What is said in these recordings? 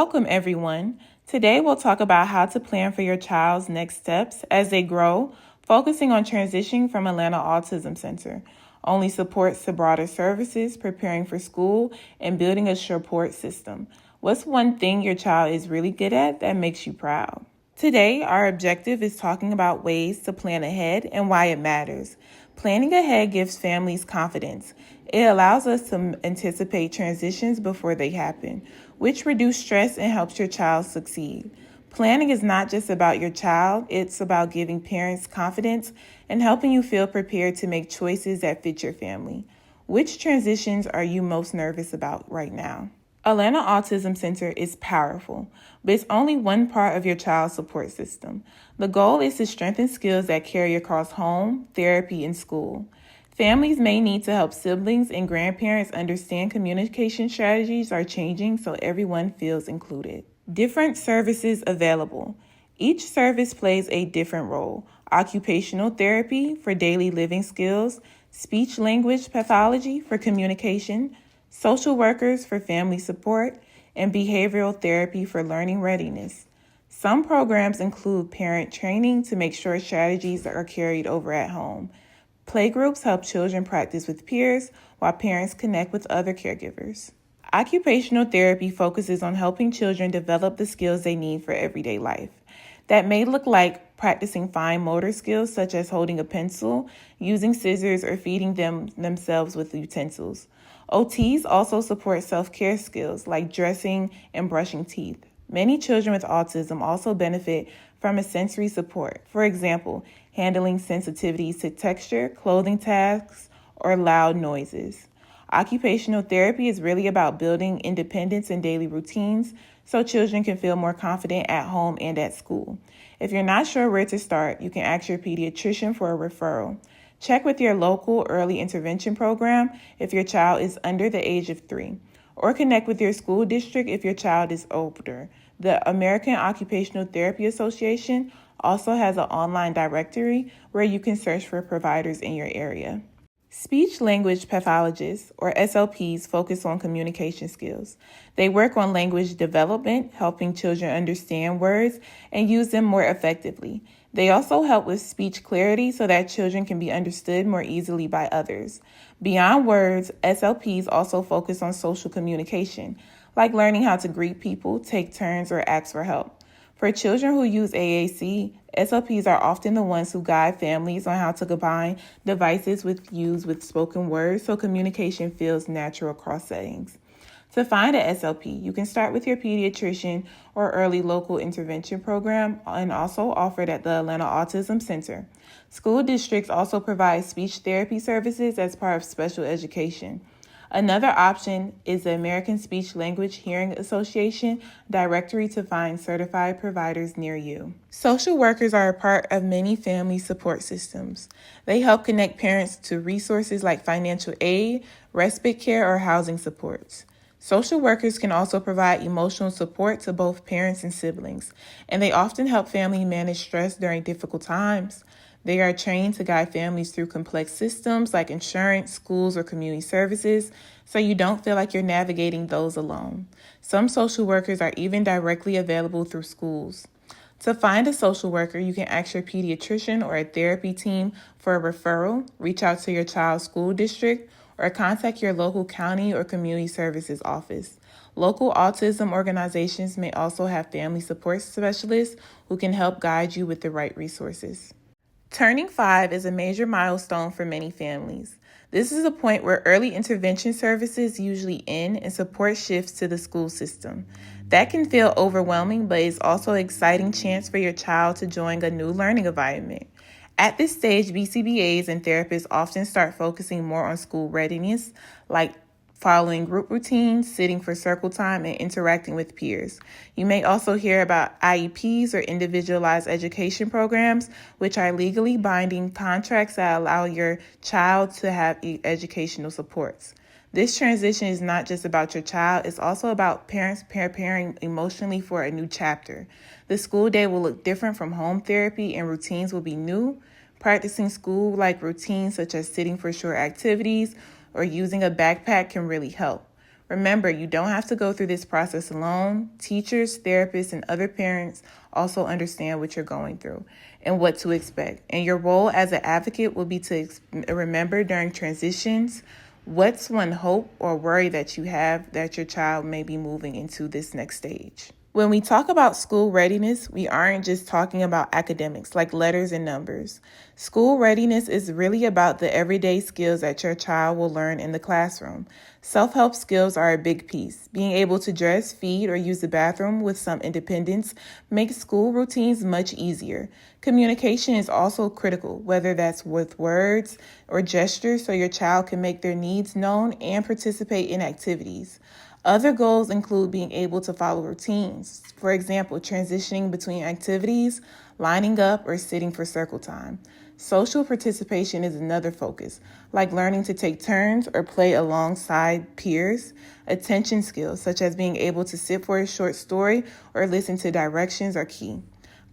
Welcome, everyone. Today, we'll talk about how to plan for your child's next steps as they grow, focusing on transitioning from Atlanta Autism Center. Only supports to broader services, preparing for school, and building a support system. What's one thing your child is really good at that makes you proud? Today, our objective is talking about ways to plan ahead and why it matters. Planning ahead gives families confidence. It allows us to anticipate transitions before they happen, which reduce stress and helps your child succeed. Planning is not just about your child, it's about giving parents confidence and helping you feel prepared to make choices that fit your family. Which transitions are you most nervous about right now? Atlanta Autism Center is powerful, but it's only one part of your child's support system. The goal is to strengthen skills that carry across home, therapy, and school. Families may need to help siblings and grandparents understand communication strategies are changing so everyone feels included. Different services available. Each service plays a different role. Occupational therapy for daily living skills, speech-language pathology for communication, social workers for family support, and behavioral therapy for learning readiness. Some programs include parent training to make sure strategies are carried over at home. Playgroups help children practice with peers while parents connect with other caregivers. Occupational therapy focuses on helping children develop the skills they need for everyday life. That may look like practicing fine motor skills such as holding a pencil, using scissors, or feeding themselves with utensils. OTs also support self-care skills like dressing and brushing teeth. Many children with autism also benefit from a sensory support. For example, handling sensitivities to texture, clothing tasks, or loud noises. Occupational therapy is really about building independence in daily routines so children can feel more confident at home and at school. If you're not sure where to start, you can ask your pediatrician for a referral. Check with your local early intervention program if your child is under the age of 3, or connect with your school district if your child is older. The American Occupational Therapy Association also has an online directory where you can search for providers in your area. Speech-language pathologists, or SLPs, focus on communication skills. They work on language development, helping children understand words and use them more effectively. They also help with speech clarity so that children can be understood more easily by others. Beyond words, SLPs also focus on social communication, like learning how to greet people, take turns, or ask for help. For children who use AAC, SLPs are often the ones who guide families on how to combine devices used with spoken words so communication feels natural across settings. To find a SLP, you can start with your pediatrician or early local intervention program and also offered at the Atlanta Autism Center. School districts also provide speech therapy services as part of special education. Another option is the American Speech Language Hearing Association directory to find certified providers near you. Social workers are a part of many family support systems. They help connect parents to resources like financial aid, respite care, or housing supports. Social workers can also provide emotional support to both parents and siblings, and they often help families manage stress during difficult times. They are trained to guide families through complex systems like insurance, schools, or community services, so you don't feel like you're navigating those alone. Some social workers are even directly available through schools. To find a social worker, you can ask your pediatrician or a therapy team for a referral, reach out to your child's school district, or contact your local county or community services office. Local autism organizations may also have family support specialists who can help guide you with the right resources. Turning 5 is a major milestone for many families. This is a point where early intervention services usually end and support shifts to the school system. That can feel overwhelming, but it's also an exciting chance for your child to join a new learning environment. At this stage, BCBAs and therapists often start focusing more on school readiness, like following group routines, sitting for circle time, and interacting with peers. You may also hear about IEPs or individualized education programs, which are legally binding contracts that allow your child to have educational supports. This transition is not just about your child, it's also about parents preparing emotionally for a new chapter. The school day will look different from home therapy and routines will be new. Practicing school-like routines such as sitting for short activities or using a backpack can really help. Remember, you don't have to go through this process alone. Teachers, therapists, and other parents also understand what you're going through and what to expect. And your role as an advocate will be to remember during transitions what's one hope or worry that you have that your child may be moving into this next stage. When we talk about school readiness, we aren't just talking about academics like letters and numbers. School readiness is really about the everyday skills that your child will learn in the classroom. Self-help skills are a big piece. Being able to dress, feed, or use the bathroom with some independence makes school routines much easier. Communication is also critical, whether that's with words or gestures, so your child can make their needs known and participate in activities. Other goals include being able to follow routines, for example, transitioning between activities, lining up, or sitting for circle time. Social participation is another focus, like learning to take turns or play alongside peers. Attention skills, such as being able to sit for a short story or listen to directions, are key.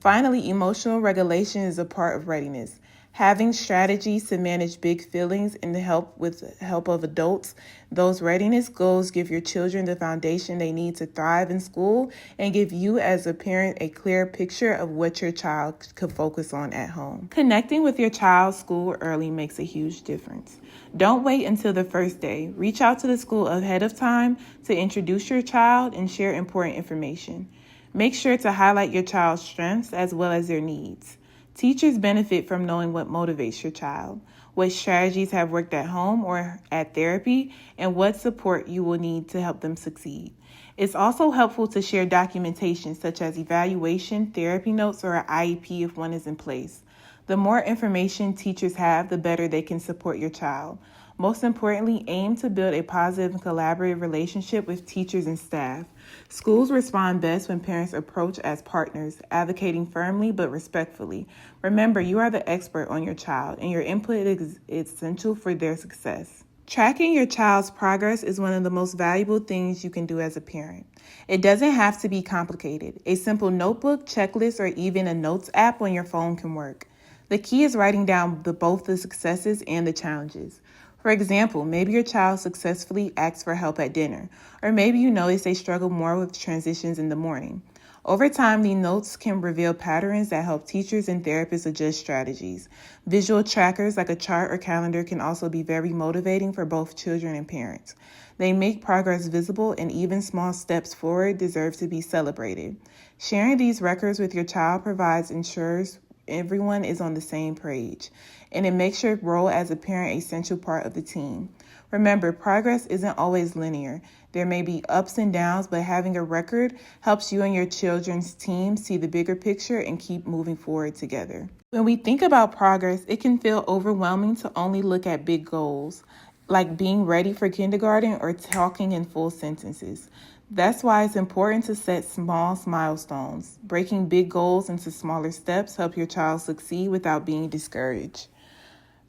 Finally, emotional regulation is a part of readiness. Having strategies to manage big feelings and with the help of adults, those readiness goals give your children the foundation they need to thrive in school and give you as a parent a clear picture of what your child could focus on at home. Connecting with your child's school early makes a huge difference. Don't wait until the first day. Reach out to the school ahead of time to introduce your child and share important information. Make sure to highlight your child's strengths as well as their needs. Teachers benefit from knowing what motivates your child, what strategies have worked at home or at therapy, and what support you will need to help them succeed. It's also helpful to share documentation such as evaluation, therapy notes, or an IEP if one is in place. The more information teachers have, the better they can support your child. Most importantly, aim to build a positive and collaborative relationship with teachers and staff. Schools respond best when parents approach as partners, advocating firmly but respectfully. Remember, you are the expert on your child, and your input is essential for their success. Tracking your child's progress is one of the most valuable things you can do as a parent. It doesn't have to be complicated. A simple notebook, checklist, or even a notes app on your phone can work. The key is writing down both the successes and the challenges. For example, maybe your child successfully asks for help at dinner, or maybe you notice they struggle more with transitions in the morning. Over time, these notes can reveal patterns that help teachers and therapists adjust strategies. Visual trackers like a chart or calendar can also be very motivating for both children and parents. They make progress visible, and even small steps forward deserve to be celebrated. Sharing these records with your child ensures everyone is on the same page, and it makes your role as a parent an essential part of the team. Remember, progress isn't always linear. There may be ups and downs, but having a record helps you and your children's team see the bigger picture and keep moving forward together. When we think about progress, it can feel overwhelming to only look at big goals, like being ready for kindergarten or talking in full sentences. That's why it's important to set small milestones. Breaking big goals into smaller steps help your child succeed without being discouraged.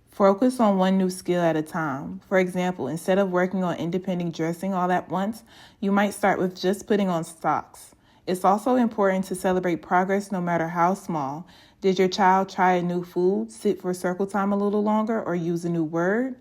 Focus on one new skill at a time. For example, instead of working on independent dressing all at once, you might start with just putting on socks. It's also important to celebrate progress no matter how small. Did your child try a new food, sit for circle time a little longer, or use a new word?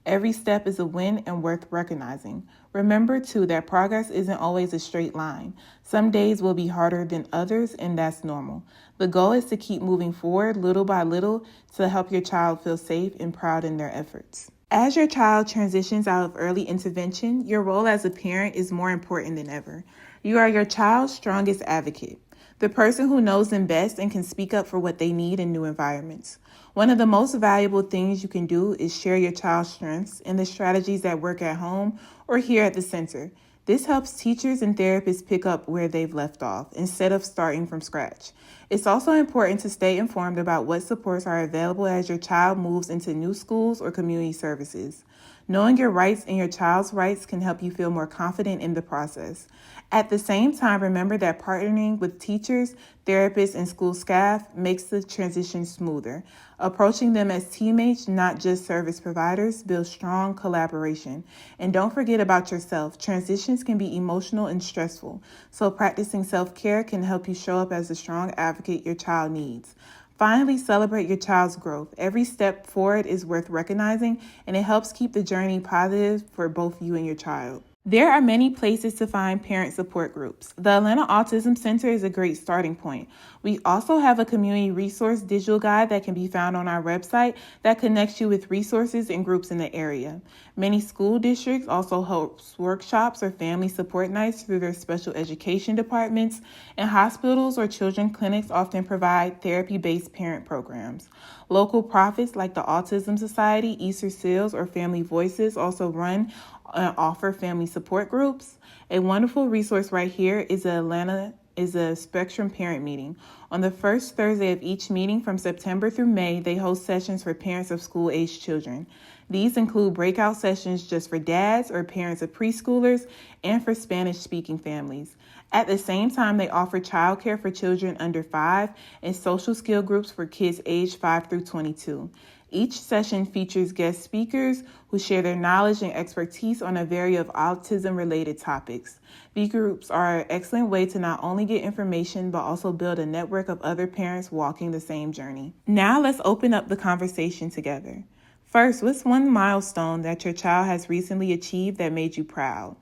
Every step is a win and worth recognizing. Remember, too, that progress isn't always a straight line. Some days will be harder than others, and that's normal. The goal is to keep moving forward little by little to help your child feel safe and proud in their efforts. As your child transitions out of early intervention, your role as a parent is more important than ever. You are your child's strongest advocate, the person who knows them best and can speak up for what they need in new environments. One of the most valuable things you can do is share your child's strengths and the strategies that work at home or here at the center. This helps teachers and therapists pick up where they've left off instead of starting from scratch. It's also important to stay informed about what supports are available as your child moves into new schools or community services. Knowing your rights and your child's rights can help you feel more confident in the process. At the same time, remember that partnering with teachers, therapists, and school staff makes the transition smoother. Approaching them as teammates, not just service providers, builds strong collaboration. And don't forget about yourself. Transitions can be emotional and stressful, so practicing self-care can help you show up as the strong advocate your child needs. Finally, celebrate your child's growth. Every step forward is worth recognizing, and it helps keep the journey positive for both you and your child. There are many places to find parent support groups. The Atlanta Autism Center is a great starting point. We also have a community resource digital guide that can be found on our website that connects you with resources and groups in the area. Many school districts also host workshops or family support nights through their special education departments, and hospitals or children clinics often provide therapy-based parent programs. Local profits like the Autism Society, Easter Seals, or Family Voices also run and offer family support groups. A wonderful resource right here is a Spectrum parent meeting. On the first Thursday of each meeting from September through May, they host sessions for parents of school-aged children. These include breakout sessions just for dads or parents of preschoolers and for Spanish-speaking families. At the same time, they offer childcare for children under 5 and social skill groups for kids aged 5 through 22. Each session features guest speakers who share their knowledge and expertise on a variety of autism-related topics. These groups are an excellent way to not only get information, but also build a network of other parents walking the same journey. Now let's open up the conversation together. First, what's one milestone that your child has recently achieved that made you proud?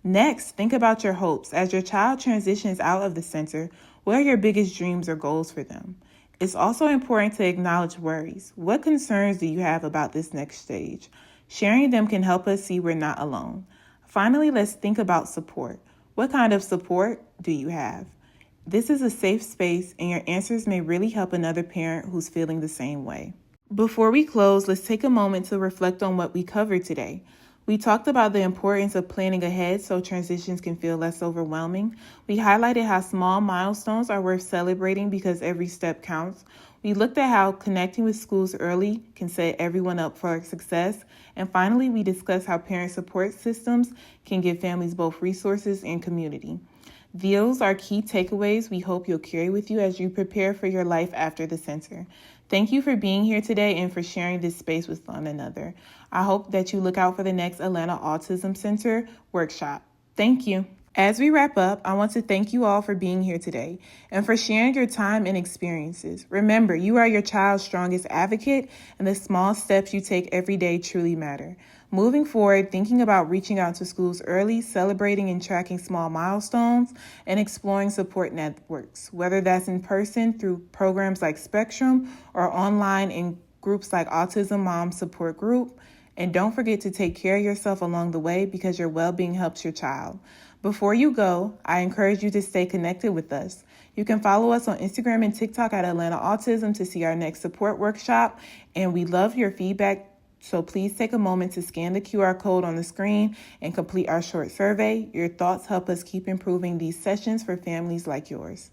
Next, think about your hopes. As your child transitions out of the center, what are your biggest dreams or goals for them? It's also important to acknowledge worries. What concerns do you have about this next stage? Sharing them can help us see we're not alone. Finally, let's think about support. What kind of support do you have? This is a safe space, and your answers may really help another parent who's feeling the same way. Before we close, let's take a moment to reflect on what we covered today. We talked about the importance of planning ahead so transitions can feel less overwhelming. We highlighted how small milestones are worth celebrating because every step counts. We looked at how connecting with schools early can set everyone up for success. And finally, we discussed how parent support systems can give families both resources and community. Those are key takeaways we hope you'll carry with you as you prepare for your life after the center. Thank you for being here today and for sharing this space with one another. I hope that you look out for the next Atlanta Autism Center workshop. Thank you. As we wrap up, I want to thank you all for being here today and for sharing your time and experiences. Remember, you are your child's strongest advocate, and the small steps you take every day truly matter. Moving forward, thinking about reaching out to schools early, celebrating and tracking small milestones, and exploring support networks, whether that's in person through programs like Spectrum or online in groups like Autism Mom Support Group. And don't forget to take care of yourself along the way because your well-being helps your child. Before you go, I encourage you to stay connected with us. You can follow us on Instagram and TikTok at Atlanta Autism to see our next support workshop, and we love your feedback. So please take a moment to scan the QR code on the screen and complete our short survey. Your thoughts help us keep improving these sessions for families like yours.